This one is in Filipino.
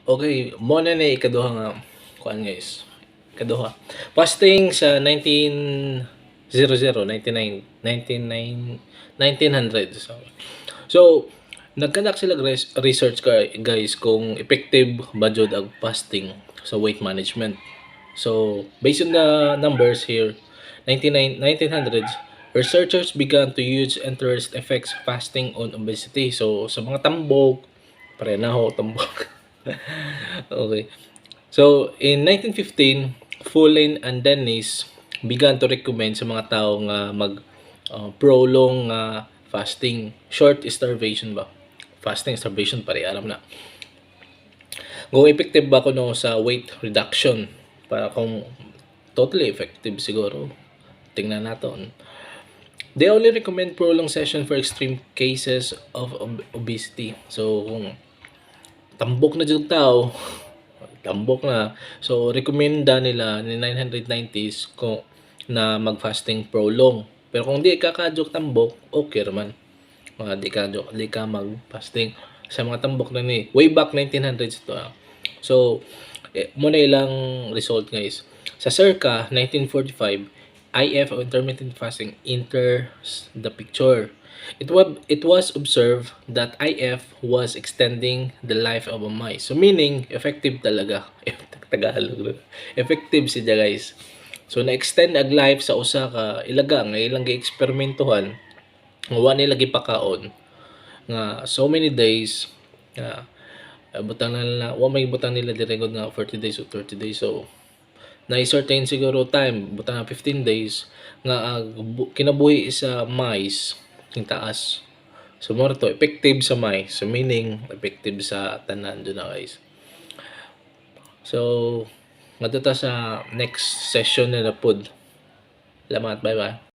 Okay, mo na ni ikaduha nga kuan guys. Ikaduha. Fasting sa 1900, 1900. So nagkanak sila research guys kung effective ba jud ang fasting sa weight management. So based on the numbers here, 1900s, researchers began to use interest effects fasting on obesity. So sa mga tambok, pare na ho tambok. Okay. So, in 1915, Fullen and Dennis began to recommend sa mga tao nga mag prolong fasting, short starvation ba? Fasting, starvation pare alam na. Kung effective ba kuno sa weight reduction para kung totally effective siguro. Tingnan natin. They only recommend prolonged session for extreme cases of obesity. So, kung tambok na jud tao, tambok na. So, recommenda nila ni 990s kung na mag-fasting prolong. Pero kung di ka kadjok tambok, okay raman. Mga di ka mag-fasting sa mga tambok na ni way back 1900s to. So, muna ilang result guys. Sa circa 1945, IF o intermittent fasting enters the picture. It was observed that IF was extending the life of a mice. So meaning effective talaga. Tagalog. Effective siya guys. So na-extend ag life sa usa ka ilaga nga ilang gi-eksperimentuhan nga wa nila gipakaon nga so many days nga butang na nila wa may butang nila dire gud nga 40 days o 30 days. So na certain siguro time butang na 15 days nga kinabuhi sa mice king taas. So mo to effective sa mice. So meaning effective sa tanan do na guys. So madto ta sa next session na pod. Salamat, bye bye.